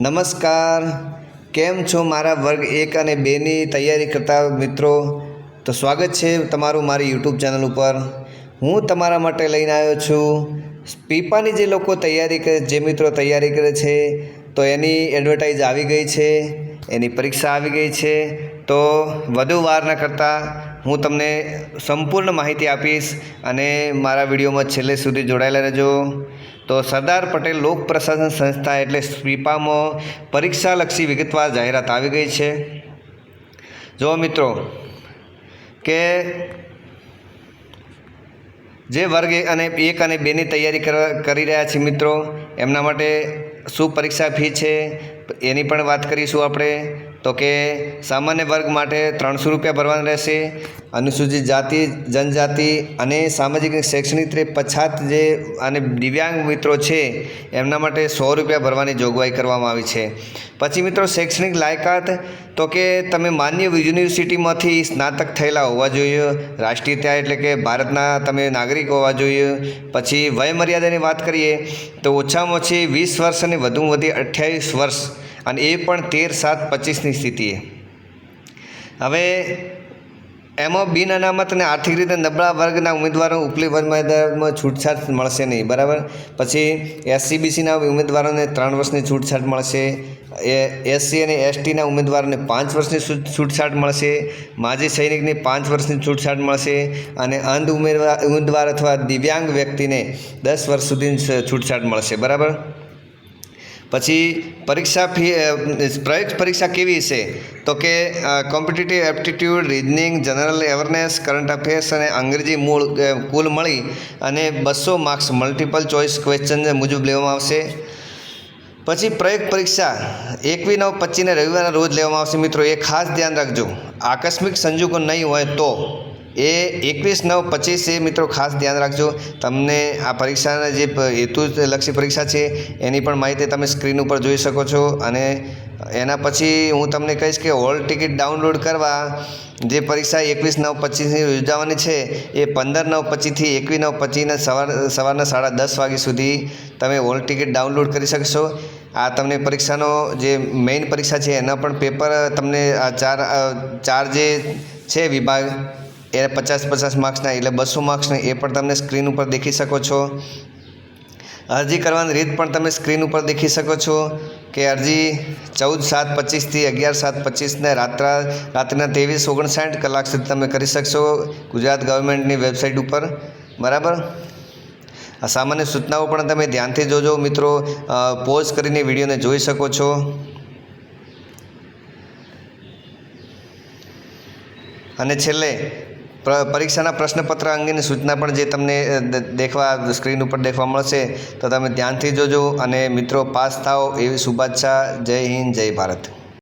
નમસ્કાર, કેમ છો મારા વર્ગ 1 અને 2ની તૈયારી કરતા મિત્રો? તો સ્વાગત છે તમારું મારી યુટ્યુબ ચેનલ ઉપર. હું તમારા માટે લઈને આવ્યો છું પીપાની જે લોકો તૈયારી કરે, જે મિત્રો તૈયારી કરે છે તો એની એડવર્ટાઇઝ આવી ગઈ છે, એની પરીક્ષા આવી ગઈ છે. તો વધુ વાર ન કરતાં હું તમને સંપૂર્ણ માહિતી આપીશ અને મારા વિડીયોમાં છેલ્લે સુધી જોડાયેલા રહેજો. તો સરદાર પટેલ લોક પ્રશાસન સંસ્થા એટલે પીપામાં પરીક્ષાલક્ષી વિગતવાર જાહેરાત આવી ગઈ છે. જો મિત્રો કે જે વર્ગ 1 અને 2ની તૈયારી કરી રહ્યા છે મિત્રો, એમના માટે શું પરીક્ષા ફી છે એની પણ વાત કરીશું આપણે. તો કે સામાન્ય વર્ગ માટે 300 રૂપિયા ભરવાના રહેશે. અનુસૂચિત જાતિ, જનજાતિ અને સામાજિક અને શૈક્ષણિક રીતે પછાત જે અને દિવ્યાંગ મિત્રો છે એમના માટે 100 રૂપિયા ભરવાની જોગવાઈ કરવામાં આવી છે. પછી મિત્રો શૈક્ષણિક લાયકાત, તો કે તમે માન્ય યુનિવર્સિટીમાંથી સ્નાતક થયેલા હોવા જોઈએ, રાષ્ટ્રીયતા એટલે કે ભારતના તમે નાગરિક હોવા જોઈએ. પછી વયમર્યાદાની વાત કરીએ તો ઓછામાં ઓછી 20 વર્ષ અને વધુમાં વધી 28 વર્ષ, અને એ પણ 13/7/25ની સ્થિતિએ. હવે એમાં બિન અનામત અને આર્થિક રીતે નબળા વર્ગના ઉમેદવારો ઉપલી વયમર્યાદામાં છૂટછાટ મળશે નહીં, બરાબર. પછી SC/BCના ઉમેદવારોને 3 વર્ષની છૂટછાટ મળશે. SC અને STના ઉમેદવારોને 5 વર્ષની છૂટછાટ મળશે. માજી સૈનિકને 5 વર્ષની છૂટછાટ મળશે. અને અંધ ઉમેદવાર અથવા દિવ્યાંગ વ્યક્તિને 10 વર્ષ સુધી છૂટછાટ મળશે, બરાબર. પછી પરીક્ષા ફી, પ્રવેશ પરીક્ષા કેવી છે તો કે competitive aptitude, reasoning, general awareness, current affairs અને અંગ્રેજી મૂળ કુલ મળી અને 200 માર્ક્સ મલ્ટિપલ ચોઇસ ક્વેશ્ચન મુજબ લેવામાં આવશે. પછી પ્રયોગ પરીક્ષા 21/9/25ને રવિવારના રોજ લેવામાં આવશે. મિત્રો એ ખાસ ધ્યાન રાખજો, આકસ્મિક સંજોગો નહીં હોય તો એ 21/9/25 એ મિત્રો ખાસ ધ્યાન રાખજો. તમને આ પરીક્ષાના જે હેતુલક્ષી પરીક્ષા છે એની પણ માહિતી તમે સ્ક્રીન ઉપર જોઈ શકો છો. અને એના પછી હું તમને કહીશ કે હોલ ટિકિટ ડાઉનલોડ કરવા જે પરીક્ષા 21/9/25ની યોજાવાની છે એ 15/9/25થી 21/9/25ના સવારના 10:30 વાગ્યા સુધી તમે હોલ ટિકિટ ડાઉનલોડ કરી શકશો. આ તમને પરીક્ષાનો જે મેઇન પરીક્ષા છે એના પણ પેપર તમને ચાર જે છે વિભાગ એ 50-50 માર્ક્સના એટલે 200 માર્ક્સના એ પણ તમને સ્ક્રીન ઉપર દેખી શકો છો. અરજી કરવાની રીત પણ તમે સ્ક્રીન ઉપર દેખી શકો છો કે અરજી 14/7/25થી 11/7/25ને રાત્રિના 23:59 કલાક સુધી તમે કરી શકશો ગુજરાત ગવર્મેન્ટની વેબસાઇટ ઉપર, બરાબર. આ સામાન્ય સૂચનાઓ પણ તમે ધ્યાનથી જોજો મિત્રો, પોઝ કરીને વિડીયોને જોઈ શકો છો. અને છેલ્લે પરીક્ષાના પ્રશ્નપત્ર અંગેની સૂચના પણ જે તમને સ્ક્રીન ઉપર દેખવા મળશે તો તમે ધ્યાનથી જોજો. અને મિત્રો પાસ થાઓ એવી શુભેચ્છા. જય હિન્દ, જય ભારત.